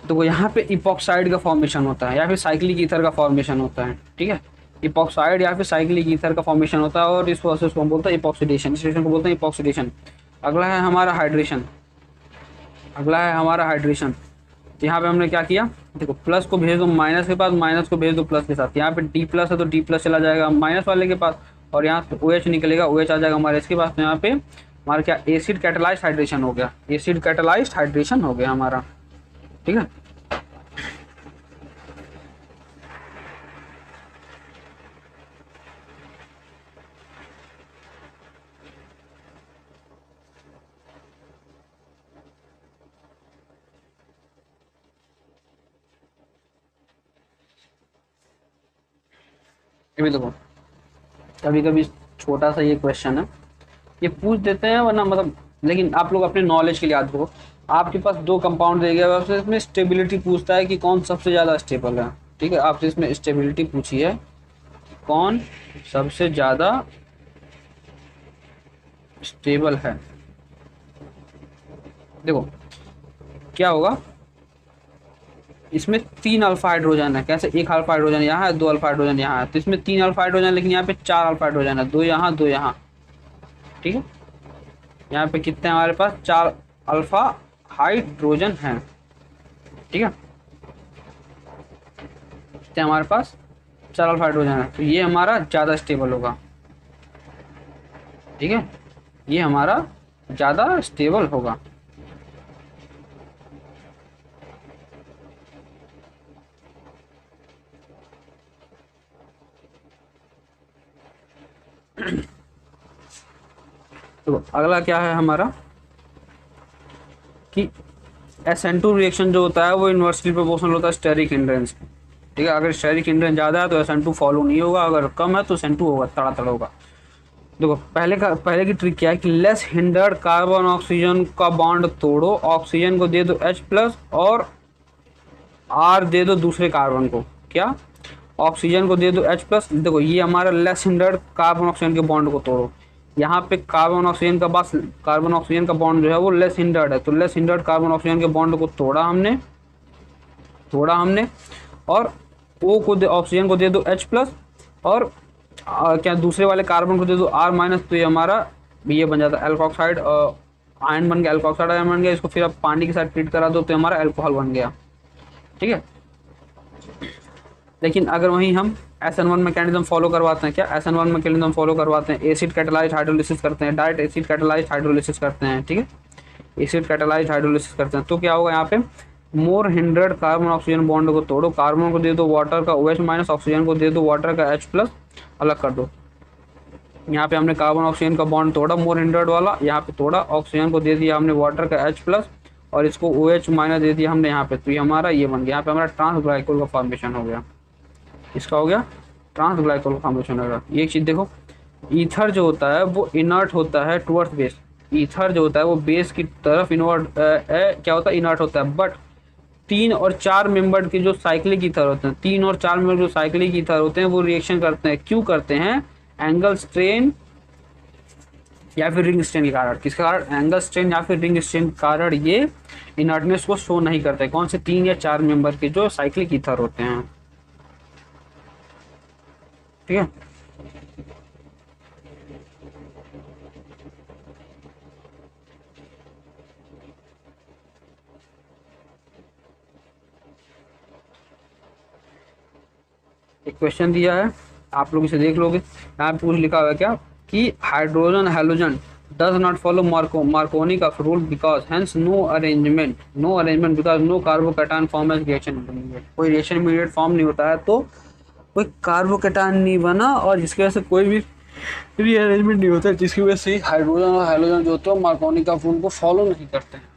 [SPEAKER 1] तो यहाँ पे इपॉक्साइड का फॉर्मेशन होता है, या फिर साइक्लिक ईथर का फॉर्मेशन होता है, ठीक है, इपॉक्साइड या फिर साइक्लिक ईथर का फॉर्मेशन होता है, और इस प्रोसेस को हम बोलते हैं इपॉक्सीडेशन, इस रिएक्शन को बोलते हैं इपॉक्सीडेशन। अगला है हमारा हाइड्रेशन, यहाँ पे हमने क्या किया, देखो प्लस को भेज दो माइनस के पास, माइनस को भेज दो प्लस के साथ, यहाँ पे D प्लस है तो D प्लस चला जाएगा माइनस वाले के पास, और यहाँ पे OH निकलेगा, OH आ जाएगा हमारे इसके पास। तो यहाँ पे हमारा क्या, एसिड कैटालाइज्ड हाइड्रेशन हो गया, एसिड कैटालाइज्ड हाइड्रेशन हो गया हमारा, ठीक है। ये भी देखो, कभी कभी छोटा सा ये क्वेश्चन है, ये पूछ देते हैं वरना मतलब, लेकिन आप लोग अपने नॉलेज के लिए याद रखो, आपके पास दो कंपाउंड दे गया है, इसमें स्टेबिलिटी पूछता है कि कौन सबसे ज़्यादा स्टेबल है, ठीक है, आपसे इसमें स्टेबिलिटी पूछी है, कौन सबसे ज़्यादा स्टेबल है। देखो क्या होगा, इसमें 3 अल्फा हाइड्रोजन है, कैसे, 1 अल्फा हाइड्रोजन यहाँ है, 2 अल्फा हाइड्रोजन यहाँ है, तो इसमें 3 अल्फा हाइड्रोजन, लेकिन यहाँ पे 4 अल्फा हाइड्रोजन है, 2 यहाँ 2 यहाँ, ठीक है। यहाँ पे कितने हमारे पास, 4 अल्फा हाइड्रोजन है, ठीक है, कितने हमारे पास 4 अल्फा हाइड्रोजन है, तो ये हमारा ज़्यादा स्टेबल होगा, ठीक है, ये हमारा ज़्यादा स्टेबल होगा। तो अगला क्या है हमारा कि SN2 रिएक्शन जो होता है वो इन्वर्सली प्रोपोर्शनल होता है स्टेरिक हिंड्रेंस, ठीक है। अगर स्टेरिक हिंड्रेंस ज़्यादा है तो SN2 फॉलो नहीं होगा, अगर कम है तो SN2 होगा, तड़ा होगा। देखो पहले की ट्रिक क्या है कि लेस हिंडर्ड कार्बन ऑक्सीजन का बॉन्ड तोड़ो, ऑक्सीजन को दे दो H+ और R दे दो दूसरे कार्बन को, क्या, ऑक्सीजन को दे दो H+। देखो ये हमारा लेस हिंडर्ड कार्बन ऑक्सीजन के बॉन्ड को तोड़ो, यहाँ पे कार्बन ऑक्सीजन का बॉन्ड जो है वो लेस हिंडर्ड है, तो लेस हिंडर्ड कार्बन ऑक्सीजन के बॉन्ड को तोड़ा हमने, और O को ऑक्सीजन को दे दो H+, और क्या दूसरे वाले कार्बन को दे दो R-, तो ये हमारा ये बन जाता है एल्कोक्साइड, आयन बन गया, एल्कोक्साइड आयन बन गया। इसको फिर आप पानी के साथ ट्रीट करा दो तो हमारा अल्कोहल बन गया, ठीक है। लेकिन अगर वहीं हम SN1 मैकेनिज्म फॉलो करवाते हैं, क्या SN1 मैकेनिज्म फॉलो करवाते हैं, एसिड कैटालाइज्ड हाइड्रोलिसिस करते हैं, डायरेक्ट एसिड कैटालाइज्ड हाइड्रोलिसिस करते हैं, ठीक है, एसिड कैटालाइज्ड हाइड्रोलिसिस करते हैं, तो क्या होगा, यहाँ पे मोर हिंड्रेड कार्बन ऑक्सीजन बॉन्ड को तोड़ो, कार्बन को दे दो वाटर का OH-, ऑक्सीजन को दे दो वाटर का H+, अलग कर दो। यहाँ पे हमने कार्बन ऑक्सीजन का बॉन्ड तोड़ा मोर हिंड्रेड वाला, यहाँ पे तोड़ा, ऑक्सीजन को दे दिया हमने वाटर का H+, और इसको OH- दे दिया हमने यहाँ पे, तो ये हमारा ये बन गया, यहाँ पे हमारा ट्रांसग्लाइकोल का फॉर्मेशन हो गया, इसका हो गया ट्रांसग्लाइकोल का फॉर्मेशन हो गया। ये चीज़ देखो, ईथर जो होता है वो इनर्ट होता है टुवर्ड्स बेस, ईथर जो होता है वो बेस की तरफ इनवर्ट क्या होता है, इनर्ट होता है। बट 3 और 4 मेंबर के जो साइक्लिक ईथर होते हैं, 3 और 4 मेंबर जो साइक्लिक ईथर होते हैं वो रिएक्शन करते हैं, क्यों करते हैं, एंगल स्ट्रेन या फिर रिंग स्ट्रेन के कारण, किसके कारण, एंगल स्ट्रेन या फिर रिंग स्ट्रेन के कारण ये इनर्टनेस को शो नहीं करते। कौन से, 3 या 4 मेंबर के जो साइक्लिक ईथर होते हैं, ठीक है। एक क्वेश्चन दिया है, आप लोग इसे देख लोगे, यहाँ पे कुछ लिखा हुआ है क्या कि hydrogen halogen does not follow Marconi of rule because hence no arrangement because no carbocation form as reaction intermediate, कोई रिएक्शन इमीडिएट फॉर्म नहीं होता है तो कोई कार्बोकेटान नहीं बना, और जिसकी वजह से कोई भी रीअरेंजमेंट नहीं होता है, जिसकी वजह से हाइड्रोजन और हैलोजन जो होते हैं मार्कोनी का रूल को फॉलो नहीं करते हैं,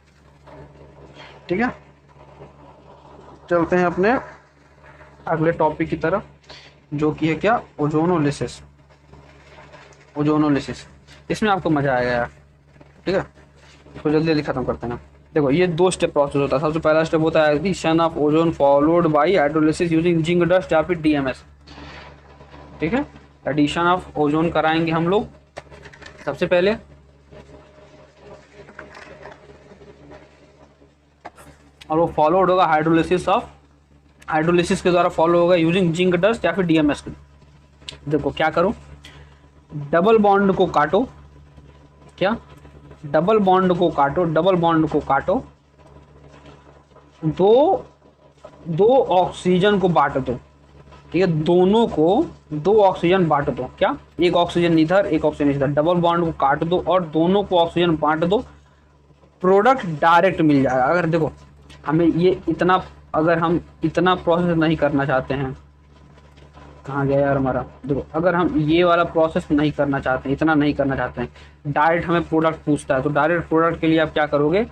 [SPEAKER 1] ठीक है। चलते हैं अपने अगले टॉपिक की तरफ, जो कि है क्या, ओजोनोलिसिस। ओजोनोलिसिस, इसमें आपको मजा आएगा यार, ठीक है। इसको जल्दी जल्दी खत्म करते हैं। देखो ये 2 स्टेप प्रोसेस होता है। सबसे पहला स्टेप होता है addition of ozone followed by hydrolysis using zinc dust या फिर डीएमएस, ठीक है। एडिशन ऑफ ओजोन कराएंगे हम लोग सबसे पहले, और वो फॉलोड होगा हाइड्रोलिसिस के द्वारा फॉलो होगा यूजिंग जिंक डस्ट या फिर डीएमएस। देखो क्या करो, डबल बॉन्ड को काटो, क्या, डबल बॉन्ड को काटो, दो ऑक्सीजन को बांट दो, ठीक है। दोनों को 2 ऑक्सीजन बांट दो, क्या, एक ऑक्सीजन इधर एक ऑक्सीजन इधर, डबल बॉन्ड को काट दो और दोनों को ऑक्सीजन बांट दो, प्रोडक्ट डायरेक्ट मिल जाएगा। अगर देखो हमें ये इतना, अगर हम इतना प्रोसेस नहीं करना चाहते हैं, कहाँ गया यार हमारा, देखो अगर हम ये वाला प्रोसेस नहीं करना चाहते हैं, इतना नहीं करना चाहते हैं, डायरेक्ट हमें प्रोडक्ट पूछता है, तो डायरेक्ट प्रोडक्ट के लिए आप क्या करोगे,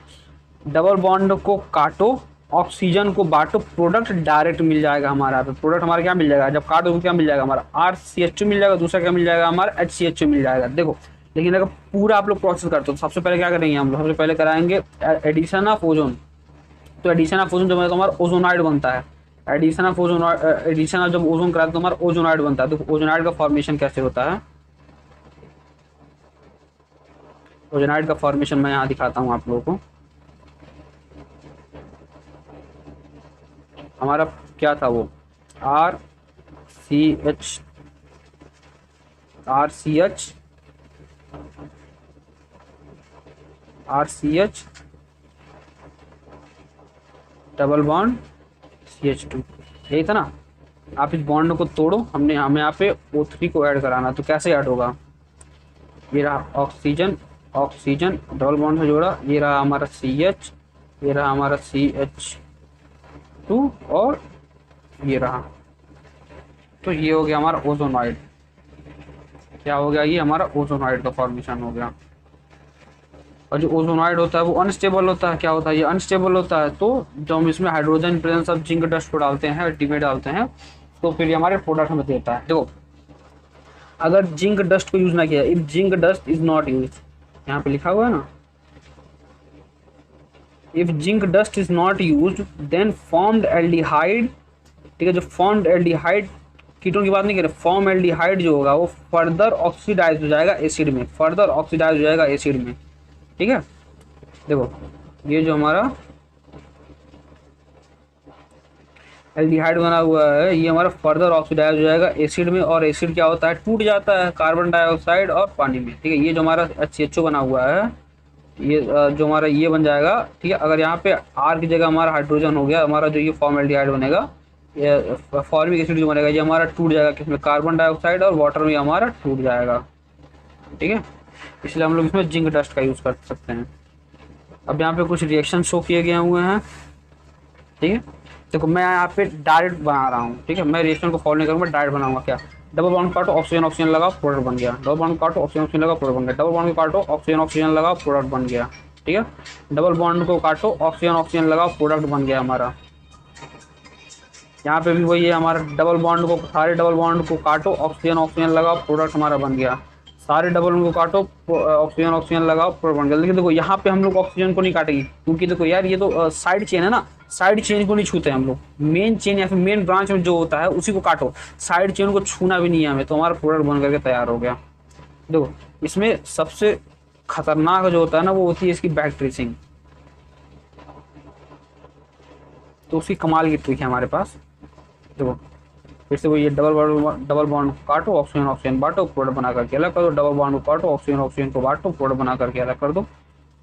[SPEAKER 1] डबल बॉन्ड को काटो, ऑक्सीजन को बांटो, प्रोडक्ट डायरेक्ट मिल जाएगा हमारा। तो प्रोडक्ट हमारा क्या मिल जाएगा, जब काटो तो क्या मिल जाएगा हमारा, RCH2 मिल जाएगा, दूसरा क्या मिल जाएगा हमारा, HCH2 मिल जाएगा। देखो लेकिन अगर पूरा आप लोग प्रोसेस करते हो तो सबसे पहले क्या करेंगे हम लोग, सबसे पहले कराएंगे एडिशन ऑफ ओजोन। तो एडिशन ऑफ ओजोन जब हमारा ओजोनाइड बनता है, एडिशन ऑफ जब ओजोन कराते तो हमारा ओजोनाइड बनता है। तो ओजोनाइड का फॉर्मेशन कैसे होता है, ओजोनाइड का फॉर्मेशन मैं यहाँ दिखाता हूँ आप लोगों को। हमारा क्या था वो, RCH डबल बॉन्ड CH2, यही था ना। आप इस बॉन्ड को तोड़ो, हमें यहाँ पे O3 को ऐड कराना, तो कैसे ऐड होगा, ये रहा ऑक्सीजन डबल बॉन्ड से जोड़ा, ये रहा हमारा CH, ये रहा हमारा CH2 और ये रहा, तो ये हो गया हमारा ओजोनॉइड। क्या हो गया, ये हमारा ओजोनॉइड का फॉर्मेशन हो गया। और जो ओजोनॉइड होता है वो अनस्टेबल होता है, क्या होता है, ये अनस्टेबल होता है। तो जब हम इसमें hydrogen presence of zinc dust को डालते हैं, अल्टीमेट डालते हैं, तो फिर ये हमारे प्रोडक्ट हमें देता है। देखो अगर जिंक डस्ट को यूज ना किया, if zinc dust is not use, यहाँ पे लिखा हुआ है ना, if zinc dust is not use then formed aldehyde, ठीक है, जो फॉर्म्ड एल्डिहाइड, कीटोन की बात नहीं कर रहे, फॉर्म एल्डिहाइड जो होगा वो फर्दर ऑक्सीडाइज हो जाएगा एसिड में, ठीक है। देखो ये जो हमारा एल्डिहाइड बना हुआ है, ये हमारा फर्दर ऑक्सीडाइज हो जाएगा एसिड में, और एसिड क्या होता है, टूट जाता है कार्बन डाइऑक्साइड और पानी में, ठीक है। ये जो हमारा HCHO बना हुआ है, ये जो हमारा ये बन जाएगा, ठीक है। अगर यहाँ पे R की जगह हमारा हाइड्रोजन हो गया, हमारा जो ये फॉर्मल्डिहाइड बनेगा, ये फॉर्मिक एसिड जो बनेगा, ये हमारा टूट जाएगा किसमें, कार्बन डाइऑक्साइड और वाटर में हमारा टूट जाएगा, ठीक है। इसलिए हम लोग इसमें जिंक डस्ट का यूज़ कर सकते हैं। अब यहाँ पे कुछ रिएक्शन शो किए गए हुए हैं, ठीक है। देखो मैं यहाँ पे डायरेक्ट बना रहा हूँ, ठीक है, मैं रिएक्शन को फॉलो नहीं करूँगा, डायरेक्ट बनाऊंगा। क्या, डबल बॉन्ड काटो, ऑक्सीजन लगाओ, प्रोडक्ट बन गया, डबल बॉन्ड काटो, ऑक्सीजन लगाओ, प्रोडक्ट बन गया, डबल बॉन्ड काटो, ऑक्सीजन लगाओ, प्रोडक्ट बन गया, ठीक है। डबल बॉन्ड को काटो, ऑक्सीजन लगाओ, प्रोडक्ट बन गया हमारा। यहाँ पे भी वही है हमारा, डबल बॉन्ड को, सारे डबल बॉन्ड को काटो, ऑक्सीजन लगाओ, प्रोडक्ट हमारा बन गया। सारे डबल बॉन्ड को काटो, ऑक्सीजन लगाओ, प्रोडक्ट बन गया। लेकिन देखो यहाँ पे हम लोग ऑक्सीजन को नहीं काटेंगे, क्योंकि देखो यार ये तो साइड चेन है ना, साइड चेन को नहीं छूते हम लोग, मेन चेन या फिर मेन ब्रांच में जो होता है उसी को काटो, साइड चेन को छूना भी नहीं है हमें, तो हमारा प्रोडक्ट बन करके तैयार हो गया। देखो इसमें सबसे खतरनाक जो होता है ना वो होती है इसकी बैक ट्रेसिंग। तो उसकी कमाल की ट्रिक है हमारे पास। देखो फिर से वो ये डबल बॉन्ड काटो, ऑक्सीजन ऑक्सीजन बांटो, प्रोडक्ट बना करके अलग कर दो, डबल बॉन्ड को काटो, ऑक्सीजन ऑक्सीजन को बांटो, प्रोडक्ट बना करके अलग कर दो।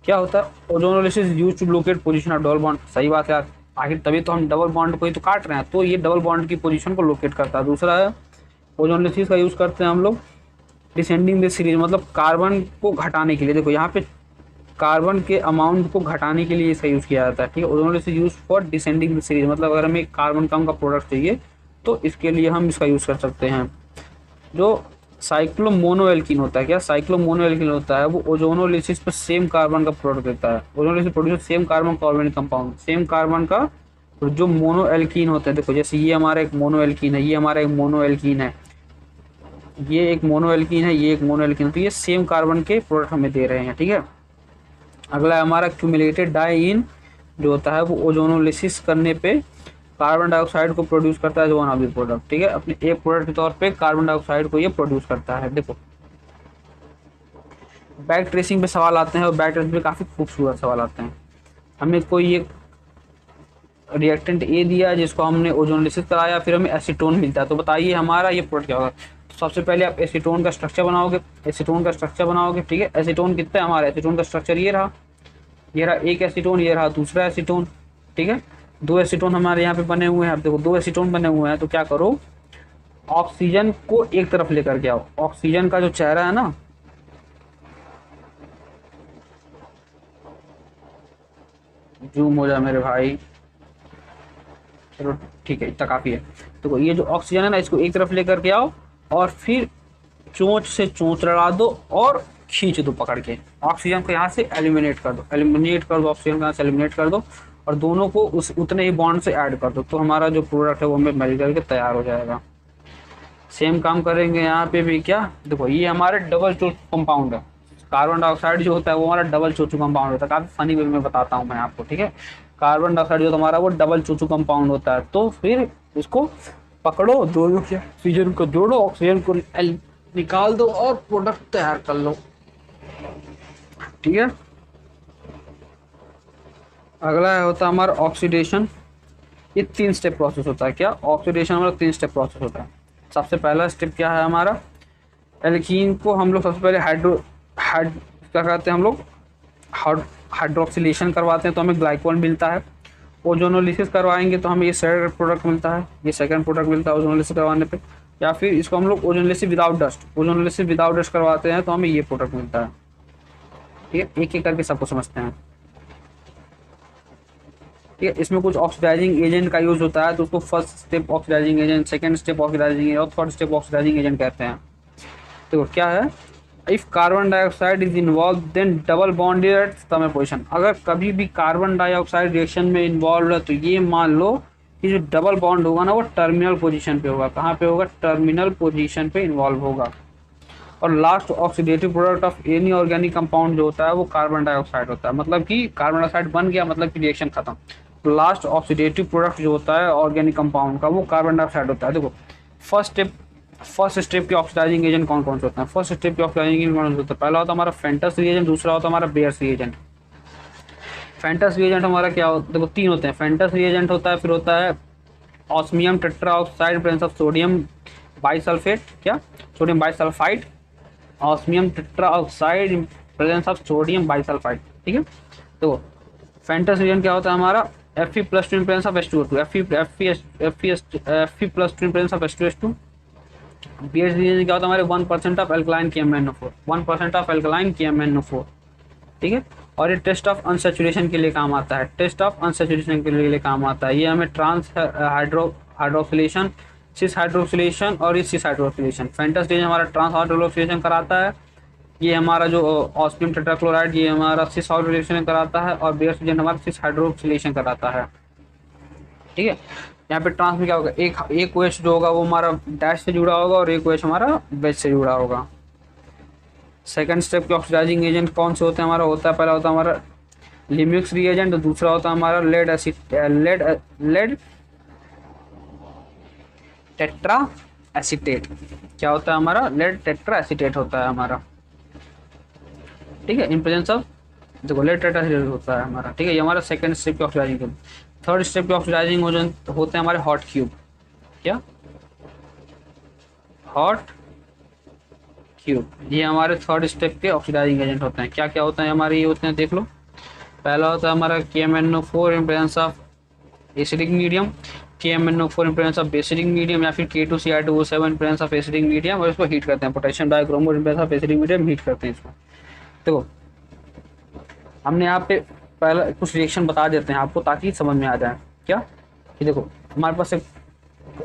[SPEAKER 1] क्या होता है, ozonolysis use to locate position of double bond. सही बात है यार, आखिर तभी तो हम डबल बॉन्ड को ही तो काट रहे हैं, तो ये डबल बॉन्ड की पोजीशन को लोकेट करता है। दूसरा है ओजोनोलिसिस का यूज करते हैं हम लोग डिसेंडिंग द सीरीज, मतलब कार्बन को घटाने के लिए। देखो यहाँ पे कार्बन के अमाउंट को घटाने के लिए इसका यूज किया जाता है, ठीक है। Ozonolysis use for descending the series, मतलब अगर हमें कार्बन कम का प्रोडक्ट चाहिए तो इसके लिए हम इसका यूज कर सकते हैं। जो साइक्लोमोनोएल्कीन होता है, क्या साइक्लोमोनोएल्कीन होता है, वो ओजोनोलिसिस पर सेम कार्बन का प्रोडक्ट देता है। ओजोनोलिसिस प्रोड्यूस सेम कार्बन का ऑर्गेनिक कंपाउंड, सेम कार्बन का जो मोनोएल्कीन होता है। देखो जैसे ये हमारा एक मोनोएल्कीन है, ये हमारा एक मोनोएल्कीन है, ये एक मोनोएल्कीन है, ये एक मोनोएल्कीन है, तो ये सेम कार्बन के प्रोडक्ट हमें दे रहे हैं, ठीक है। अगला है हमारा क्यूमुलेटेड डाइइन, जो होता है वो ओजोनोलिसिस करने पे कार्बन डाइऑक्साइड को प्रोड्यूस करता है, जो वन ऑफ द प्रोडक्ट, ठीक है। अपने एक प्रोडक्ट के तौर पे कार्बन डाइऑक्साइड को ये प्रोड्यूस करता है। देखो बैक ट्रेसिंग पे सवाल आते हैं, और बैक ट्रेसिंग पे काफ़ी खूबसूरत सवाल आते हैं। हमें कोई एक रिएक्टेंट ए दिया जिसको हमने ओजोनोलिसिस कराया, फिर हमें एसीटोन मिलता है, तो बताइए हमारा ये प्रोडक्ट क्या होगा। तो सबसे पहले आप एसीटोन का स्ट्रक्चर बनाओगे, एसीटोन का स्ट्रक्चर बनाओगे, ठीक है। एसीटोन कितना है हमारा, एसीटोन का स्ट्रक्चर ये रहा, ये रहा एक एसीटोन, ये रहा दूसरा एसीटोन, ठीक है। दो एसीटोन हमारे यहाँ पे बने हुए हैं। अब देखो दो एसीटोन बने हुए हैं, तो क्या करो, ऑक्सीजन को एक तरफ लेकर के आओ। ऑक्सीजन का जो चेहरा है ना, जूम हो जाए मेरे भाई, चलो ठीक है इतना काफ़ी है। तो ये जो ऑक्सीजन है ना, इसको एक तरफ लेकर के आओ और फिर चोंच से चोंच लड़ा दो और खींच दो पकड़ के। ऑक्सीजन को यहाँ से एलिमिनेट कर दो, एलिमिनेट कर दो, ऑक्सीजन को यहाँ से एलिमिनेट कर दो, और दोनों को उस उतने ही बॉन्ड से ऐड कर दो, तो हमारा जो प्रोडक्ट है वो हमें मिल करके तैयार हो जाएगा। सेम काम करेंगे यहाँ पे भी। क्या देखो, ये हमारे डबल चोचू कंपाउंड है। कार्बन डाइऑक्साइड जो होता है वो हमारा डबल चोचू कंपाउंड होता है। काफ़ी फनी वे में बताता हूँ मैं आपको, ठीक है। कार्बन डाइऑक्साइड जो हमारा वो डबल चोचू कंपाउंड होता है। तो फिर इसको पकड़ो, दोनों के ऑक्सीजन को जोड़ो, ऑक्सीजन को निकाल दो और प्रोडक्ट तैयार कर लो, ठीक है। अगला होता है हमारा ऑक्सीडेशन। ये 3 स्टेप प्रोसेस होता है। क्या ऑक्सीडेशन हमारा 3 स्टेप प्रोसेस होता है। सबसे पहला स्टेप क्या है हमारा, एल्कीन को हम लोग सबसे पहले क्या कहते हैं हम लोग, हाइड्रोक्सिलेशन करवाते हैं तो हमें ग्लाइकोल मिलता है। ओजोनोलिसिस करवाएंगे तो हमें ये सेकंड प्रोडक्ट मिलता है, ये सेकंड प्रोडक्ट मिलता है ओजोनोलिसिस करवाने पे। या फिर इसको हम लोग ओजोनोलिसिस विदाउट डस्ट करवाते हैं तो हमें ये प्रोडक्ट मिलता है, ठीक है। एक एक करके सबको समझते हैं, ठीक है। इसमें कुछ ऑक्सीडाइजिंग एजेंट का यूज होता है, तो उसको first step oxidising agent, second step oxidising agent और थर्ड स्टेप ऑक्सीडाइजिंग एजेंट कहते हैं। तो क्या है, if carbon dioxide is involve then double bond at some position. अगर कभी भी कार्बन डाइऑक्साइड रिएक्शन में इन्वॉल्व है तो ये मान लो कि जो डबल बॉन्ड होगा ना वो टर्मिनल पोजीशन पे होगा। कहाँ पे होगा, टर्मिनल पोजीशन पे इन्वॉल्व होगा। और last oxidative product of any organic compound जो होता है वो कार्बन डाइऑक्साइड होता है। मतलब कि कार्बन डाइऑक्साइड बन गया मतलब कि रिएक्शन खत्म। तो लास्ट ऑक्सीडेटिव प्रोडक्ट जो होता है ऑर्गेनिक कंपाउंड का वो कार्बन डाइऑक्साइड होता है। देखो फर्स्ट स्टेप के ऑक्सीडाइजिंग एजेंट कौन कौन से होते हैं। फर्स्ट स्टेप के ऑक्सीडाइजिंग एजेंट कौन से होता है, पहला होता है हमारा फेंटस रिएजेंट, दूसरा होता है हमारा बेयर्स रिएजेंट। फेंटस रिएजेंट हमारा क्या होता है, देखो 3 होते हैं। फेंटस रिएजेंट होता है, फिर होता है osmium tetroxide presence of sodium bisulphate, क्या sodium bisulphide, osmium tetroxide presence of sodium bisulphide, ठीक है। तो फेंटस रिएजेंट क्या होता है हमारा, Fe plus 2 in presence of H2O2, Fe plus 2 in presence of H2S2। Bears reagent क्या होता है हमारे 1% of alkaline KMnO4, 1% of alkaline KMnO4, ठीक है। और ये टेस्ट ऑफ अनसेचुरेशन के लिए काम आता है, टेस्ट ऑफ अनसेचुरेशन के लिए काम आता है। ये हमें ट्रांस हाइड्रोक्सिलेशन, सिस हाइड्रोक्सिलेशन और ये सिस हाइड्रोक्सिलेशन। फेंटस रिएजेंट हमारा ट्रांस हाइड्रोक्सिलेशन कराता है। ये हमारा जो ऑस्मियम टेट्राक्लोराइड ये हमारा सिस हाइड्रोक्सिलेशन कराता है, और बेयर्स रिएजेंट हमारा सिस हाइड्रोक्सिलेशन कराता है, ठीक है। यहाँ पे ट्रांस में क्या होगा, एक OH जो होगा वो हमारा डैश से जुड़ा होगा और एक OH हमारा बेस से जुड़ा होगा। सेकंड स्टेप के ऑक्सीडाइजिंग एजेंट कौन से होते हैं हमारा, होता है पहला होता है हमारा लिम्यूक्स रिएजेंट, दूसरा होता है हमारा लेड टेट्रा एसीटेट। क्या होता है हमारा, लेड टेट्रा एसीटेट होता है हमारा। ठीक है, इन प्रेजेंस ऑफ, देखो लेट रेटा होता है हमारा, ठीक है, ये हमारा सेकंड स्टेप के ऑक्सीडाइजिंग। थर्ड स्टेप के ऑक्सीडाइजिंग होते हैं हमारे हॉट क्यूब। क्या? हॉट क्यूब, ये हमारे थर्ड स्टेप के ऑक्सीडाइजिंग एजेंट होते हैं। क्या क्या होते हैं हमारे ये होते हैं, देख लो। पहला होता है हमारा KMnO4 in presence of acidic medium, KMnO4 in presence of basic medium, या फिर K2Cl2O7 in presence of acidic medium, और इसको हीट करते हैं। Potassium dichromate in presence of acidic medium heat करते हैं इसको। देखो हमने यहाँ पे पहला कुछ रिएक्शन बता देते हैं आपको ताकि समझ में आ जाए। क्या कि देखो हमारे पास एक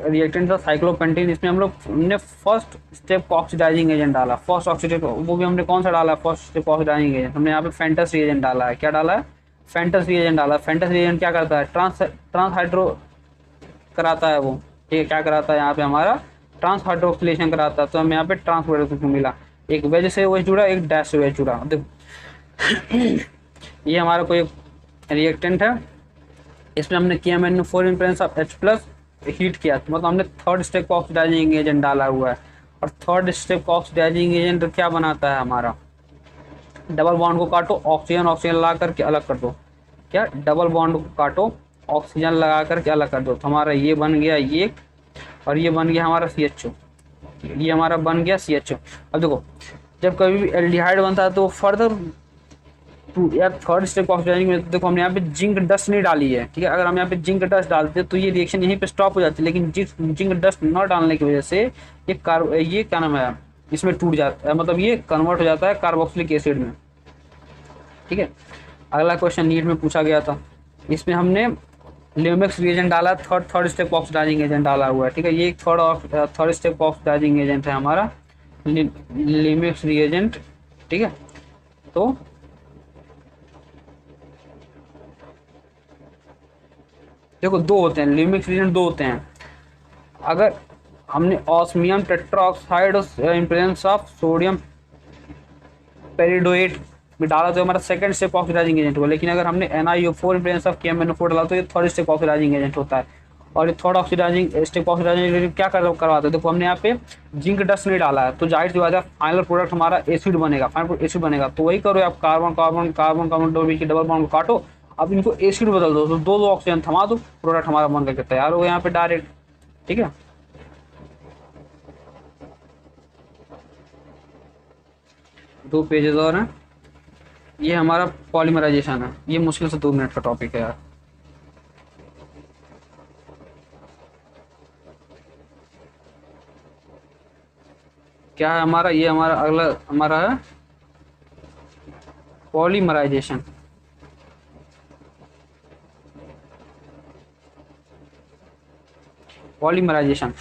[SPEAKER 1] रिएक्टेंट था साइक्लोपेंटेन, इसमें हम लोग हमने फर्स्ट स्टेप का ऑक्सीडाइजिंग एजेंट डाला। फर्स्ट ऑक्सीडेट वो भी हमने कौन सा डाला है, फर्स्ट स्टेप ऑक्सीडाइजिंग एजेंट हमने यहाँ पे फेंटस रिएजेंट डाला है। क्या डाला है? फेंटस रिएजेंट डाला। फेंटस रिएजेंट क्या करता है? ट्रांस हाइड्रो कराता है वो, ठीक है। क्या कराता है यहाँ पे हमारा? ट्रांस हाइड्रोक्सिलेशन कराता है। तो हमें यहाँ पे ट्रांस मिला, एक वेज से वेज जुड़ा, एक डैश से वेज जुड़ा। देखो ये हमारा कोई रिएक्टेंट है, इसमें हमने KMnO4 in presence of H+ heat किया, तो मतलब हमने थर्ड स्टेप का ऑक्सीडाइजिंग एजेंट डाला हुआ है। और थर्ड स्टेप का ऑक्सीडाइजिंग एजेंट क्या बनाता है हमारा? डबल बॉन्ड को काटो, ऑक्सीजन ऑक्सीजन लगा करके अलग कर दो। क्या? डबल बॉन्ड को काटो, ऑक्सीजन लगा करके अलग कर दो। तो हमारा ये बन गया ये, और ये बन गया हमारा CHO, ये हमारा बन गया CHO। अब देखो जब कभी भी एल्डिहाइड बनता है तो फर्दर यार थर्ड स्टेप ऑक्सीडाइजिंग में देखो हमने यहाँ पे जिंक डस्ट नहीं डाली है, ठीक है। अगर हम यहाँ पे जिंक डस्ट डालते तो ये रिएक्शन यहीं पे स्टॉप हो जाती है, लेकिन जिंक डस्ट न डालने की वजह से ये क्या नाम है, इसमें टूट जाता है, मतलब ये कन्वर्ट हो जाता है कार्बोक्सिलिक एसिड में, ठीक है। अगला क्वेश्चन नीट में पूछा गया था, इसमें हमने लिमेक्स रिएजेंट डाला, थर्ड स्टेप ऑक्सीडाइजिंग एजेंट डाला हुआ है, ठीक है। ये एक थर्ड स्टेप ऑक्सीडाइजिंग एजेंट है हमारा लिमेक्स रिएजेंट, ठीक है। तो देखो दो होते हैं लिमिक्स रिएजेंट, दो होते हैं। अगर हमने osmium tetroxide in presence of sodium periodate में डाला तो हमारा सेकंड स्टेप ऑक्सीडाइजिंग एजेंट हुआ, लेकिन अगर हमने NiO4 in presence of KMnO4 डाला तो ये थर्ड स्टेप ऑक्सीडाइजिंग एजेंट होता है। और ये third oxidising step oxidising agent क्या करवाता है? देखो हमने यहाँ पे जिंक डस्ट नहीं डाला है, तो जाहिर सी बात है फाइनल प्रोडक्ट हमारा एसिड बनेगा, फाइनल एसिड बनेगा। तो वही करो आप, carbon carbon carbon carbon double bond को काटो, अब इनको एसिड बदल दो, तो दो ऑक्सीजन थमा दो, प्रोडक्ट हमारा बन करके तैयार हो गया यहाँ पे डायरेक्ट, ठीक है। दो पेजेस और हैं, ये हमारा पॉलीमराइजेशन है, ये मुश्किल से 2 मिनट का टॉपिक है यार। क्या है हमारा? ये हमारा अगला हमारा है पॉलीमराइजेशन। पॉलीमराइजेशन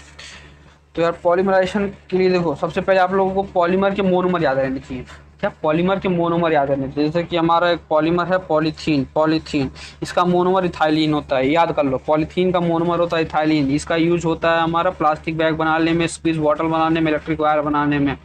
[SPEAKER 1] तो यार पॉलीमराइजेशन के लिए देखो सबसे पहले आप लोगों को पॉलीमर के मोनोमर याद रहने चाहिए। क्या? पॉलीमर के मोनोमर याद रहने चाहिए। जैसे कि हमारा एक पॉलीमर है पॉलीथीन, इसका मोनोमर इथाइलिन होता है, याद कर लो। पॉलीथीन का मोनोमर होता है इथाइलिन, इसका यूज होता है हमारा प्लास्टिक बैग बनाने में, स्क्वीज बॉटल बनाने में, इलेक्ट्रिक वायर बनाने में,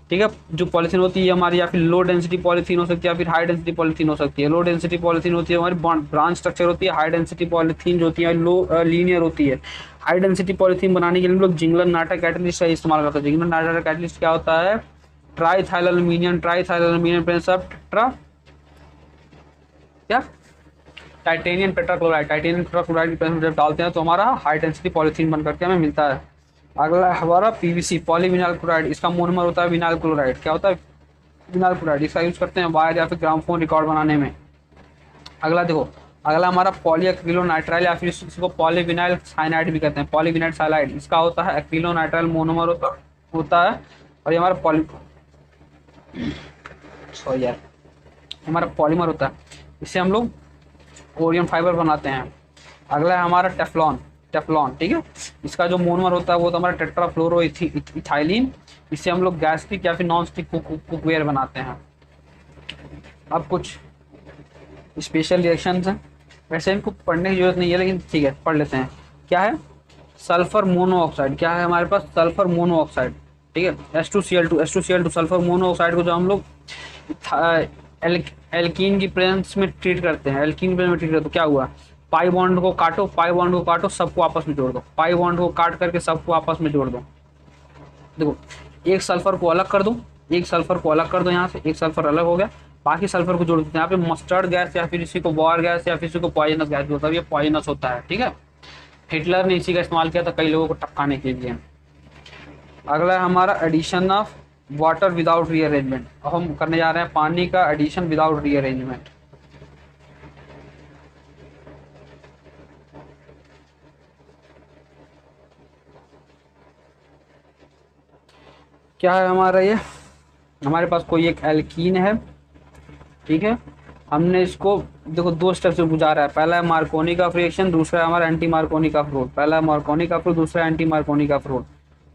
[SPEAKER 1] ठीक है। जो पॉलीथीन होती है हमारी या फिर लो डेंसिटी पॉलीथीन हो सकती है, या फिर हाई डेंसिटी पॉलीथीन हो सकती है। लो डेंसिटी पॉलीथीन होती है हमारी ब्रांच स्ट्रक्चर होती है, हाई डेंसिटी पॉलीथीन जो होती है लो लीनियर होती है। हाई डेंसिटी पॉलीथीन बनाने के लिए हम लोग जिंगलर नाटा कैटलिस्ट का इस्तेमाल करते हैं। जिंगलर नाटा कैटलिस्ट क्या होता है? ट्राइथाइल एल्यूमिनियम प्रेजेंस ऑफ क्या टाइटेनियम टेट्राक्लोराइड की प्रेजेंस जब डालते हैं तो हमारा हाई डेंसिटी पॉलीथीन बन करके हमें मिलता है। अगला हमारा PVC पॉलीविनाइल क्लोराइड, इसका मोनोमर होता है विनाइल क्लोराइड। क्या होता है? Vinyl chloride. इसका यूज करते हैं वायर या फिर ग्रामोफोन रिकॉर्ड बनाने में। अगला देखो, अगला हमारा पॉलीएक्रिलोनाइट्राइल या फिर इसको पॉलीविनाइल साइनाइड भी कहते हैं, पॉलीविनाइल साइनाइड। इसका होता है एक्रिलोनाइट्राइल मोनोमर होता है। और ये हमारा हमारा पॉलीमर होता है, इससे हम लोग कोरियम फाइबर बनाते हैं। अगला है हमारा टेफ्लॉन, ठीक है। इसका जो मोनोमर होता है वो तो हमारा टेट्राफ्लोरो इथाइलिन। इससे हम लोग गैस्ट्रिक या फिर नॉन स्टिक कुकवेयर बनाते हैं। अब कुछ स्पेशल रिएक्शंस हैं, वैसे इनको पढ़ने की जरूरत नहीं है लेकिन ठीक है पढ़ लेते हैं। क्या है? Sulphur monoxide. क्या है हमारे पास? सल्फर मोनोऑक्साइड, ठीक है। H2Cl2 सल्फर मोनोऑक्साइड को जो हम लोग एल्कीन की प्रेजेंस में ट्रीट करते हैं, तो क्या हुआ? पाई बॉन्ड को काटो, सबको आपस में जोड़ दो। पाई बॉन्ड को काट करके सबको आपस में जोड़ दो। देखो एक सल्फर को अलग कर दो, यहाँ से एक सल्फर अलग हो गया, बाकी सल्फर को जोड़ देते हैं। यहाँ पे मस्टर्ड गैस या फिर इसी को वॉर गैस या फिर इसी को पॉइजनस गैस भी होता है, ये पॉइजनस होता है, ठीक है। हिटलर ने इसी का इस्तेमाल किया था कई लोगों को टपकाने के लिए। अगला है हमारा addition of water without rearrangement. अब हम करने जा रहे हैं पानी का एडिशन विदाउट रीअरेंजमेंट। क्या है हमारा ये, हमारे पास कोई एक एल्कीन है, ठीक है। हमने इसको देखो दो स्टेप से गुजारा है। पहला है मार्कोनी का रिएक्शन, दूसरा है हमारा एंटी मार्कोनी का फ्रूट। पहला है मार्कोनी का फ्रूट, दूसरा एंटी मार्कोनी का फ्रूट।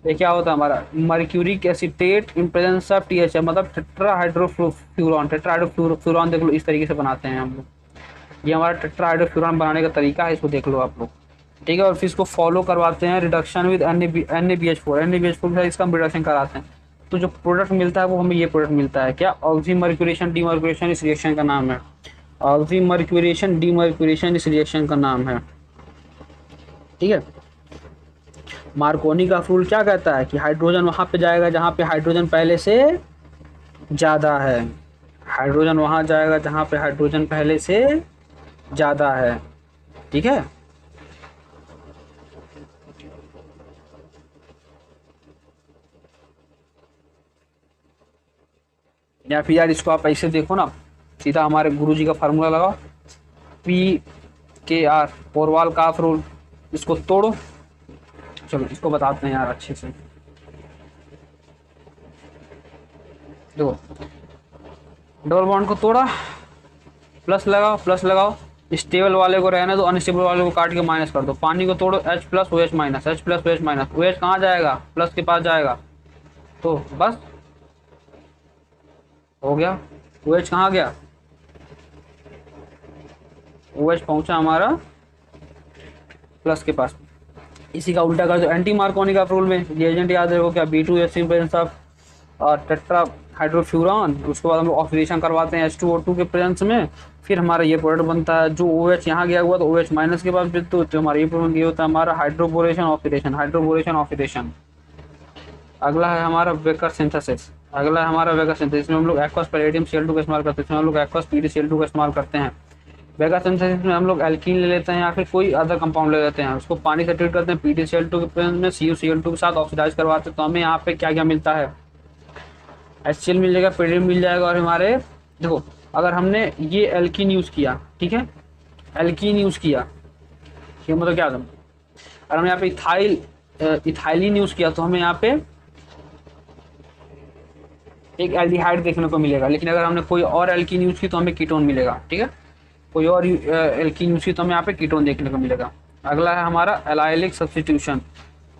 [SPEAKER 1] ये क्या होता है हमारा mercuric acetate in presence of THF, मतलब टेट्राहाइड्रोफ्लूरॉन। टेट्राहाइड्रोफ्लूरॉन देख लो इस तरीके से बनाते हैं हम लोग। ये हमारा टेट्राहाइड्रोफ्लूरॉन बनाने का तरीका है, इसको देख लो आप लोग, ठीक है। और फिर इसको फॉलो करवाते हैं रिडक्शन विद NaBH4। NaBH4 के साथ इसका हम रिडक्शन कराते हैं, तो जो प्रोडक्ट मिलता है वो हमें ये प्रोडक्ट मिलता है। क्या? ऑक्सीमर्क्यूरेशन डीमर्क्यूरेशन इस रिएक्शन का नाम है। ऑक्सीमर्क्यूरेशन डीमर्क्यूरेशन इस रिएक्शन का नाम है, ठीक है। मार्कोनी का रूल क्या कहता है कि हाइड्रोजन वहां पे जाएगा जहां पे हाइड्रोजन पहले से ज़्यादा है। हाइड्रोजन वहां जाएगा जहां पे हाइड्रोजन पहले से ज़्यादा है, ठीक है। या फिर यार इसको आप ऐसे देखो ना, सीधा हमारे गुरुजी का फार्मूला लगाओ, PKR पोरवाल का रूल। इसको तोड़ो, चलो इसको बताते हैं यार अच्छे से। देखो डबल बॉन्ड को तोड़ा, प्लस लगाओ, प्लस लगाओ, स्टेबल वाले को रहने दो, अनस्टेबल वाले को काट के माइनस कर दो। पानी को तोड़ो, H plus OH minus, H plus OH minus, OH कहाँ जाएगा? प्लस के पास जाएगा, तो बस हो गया। OH कहाँ गया? OH पहुंचा हमारा प्लस के पास। इसी का उल्टा कर दो एंटी मार्कोनी का रूल में। रिएजेंट याद रखो क्या? B2H3 presence of tetra हाइड्रोफ्यूरॉन। उसके बाद हम लोग ऑक्सीडेशन करवाते हैं H2O2 के प्रेजेंस में, फिर हमारा ये प्रोडक्ट बनता है। जो OH यहाँ गया हुआ तो OH माइनस के पास, तो हमारा ये प्रोडक्ट ये होता है हमारा हाइड्रोबोरेशन ऑक्सीडेशन। Hydroboration oxidation. अगला है हमारा वेकर सिंथेसिस। अगला है हमारा वेकर सिंथेसिस। इसमें हम लोग एक्वस पैलेडियम Cl2 का इस्तेमाल करते हैं। इसमें हम लोग एक्वस PdCl2 का इस्तेमाल करते हैं। वेकर सिंथेसिस में हम लोग एल्कीन ले लेते हैं या फिर कोई अदर कंपाउंड ले लेते हैं, उसको पानी से ट्रीट करते हैं, PdCl2 के प्रेजेंस में CuCl2 के साथ ऑक्सीडाइज करवाते हैं। तो हमें यहाँ पे क्या क्या मिलता है? HCl मिल जाएगा, पैलेडियम मिल जाएगा। और हमारे देखो अगर हमने ये एल्कीन यूज़ किया, ठीक है, एल्कीन यूज़ किया, ये मतलब क्या था? अगर हमने यहाँ पे इथाइलिन यूज़ किया तो हमें यहाँ पे एक एल्डिहाइड देखने को मिलेगा। लेकिन अगर हमने कोई और एल्कीन यूज़ की तो हमें कीटोन मिलेगा, ठीक है। कोई और एल्कीन यूज़ की तो हमें यहाँ पे कीटोन देखने को मिलेगा। अगला है हमारा एलाइलिक सब्स्टिट्यूशन।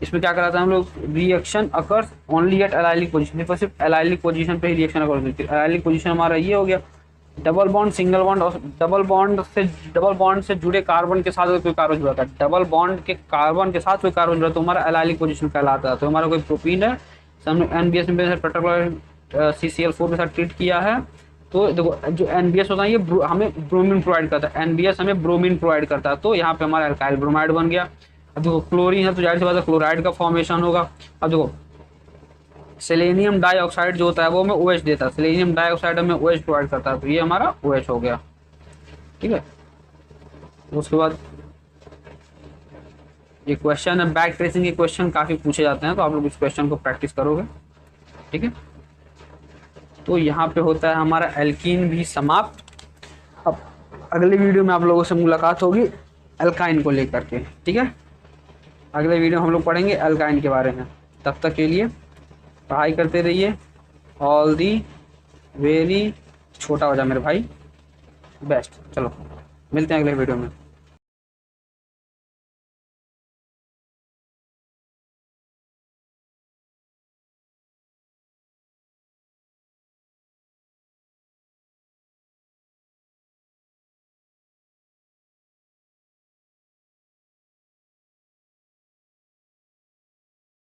[SPEAKER 1] इसमें क्या कराता है हम लोग? Reaction occurs only at allylic position, पर सिर्फ एलाइलिक पोजीशन पे ही रिएक्शन अकर होती है। एलाइलिक पोजीशन हमारा ये हो गया डबल बॉन्ड, सिंगल बॉन्ड, और डबल बॉन्ड से जुड़े कार्बन के साथ कोई कार्बन जुड़ा था, डबल बॉन्ड के कार्बन के साथ कोई कार्बन जुड़ा तो हमारा एलाइलिक पोजीशन कहलाता है। तो हमारा कोई प्रोटीन है, हमने NBS में पर्टिकुलर CCl4 के साथ ट्रीट किया है, तो देखो जो NBS होता है ये हमें ब्रोमीन प्रोवाइड करता है। NBS हमें ब्रोमीन प्रोवाइड करता है, तो यहाँ पे हमारा अल्काइल ब्रोमाइड बन गया। अब देखो क्लोरीन है तो जाहिर सी बात है क्लोराइड का फॉर्मेशन होगा। अब देखो सेलेनियम डाइऑक्साइड जो होता है वो हमें OH देता है, सेलेनियम डाइऑक्साइड हमें OH प्रोवाइड करता है, तो ये हमारा OH हो गया, ठीक है। उसके बाद ये क्वेश्चन है, बैक ट्रेसिंग के क्वेश्चन काफ़ी पूछे जाते हैं, तो आप लोग इस क्वेश्चन को प्रैक्टिस करोगे, ठीक है। तो यहाँ पे होता है हमारा एल्कीन भी समाप्त। अब अगले वीडियो में आप लोगों से मुलाकात होगी एल्काइन को लेकर के, ठीक है। अगले वीडियो हम लोग पढ़ेंगे एल्काइन के बारे में। तब तक के लिए पढ़ाई करते रहिए। ऑल दी वेरी, छोटा हो जा मेरे भाई, बेस्ट। चलो मिलते हैं अगले वीडियो में।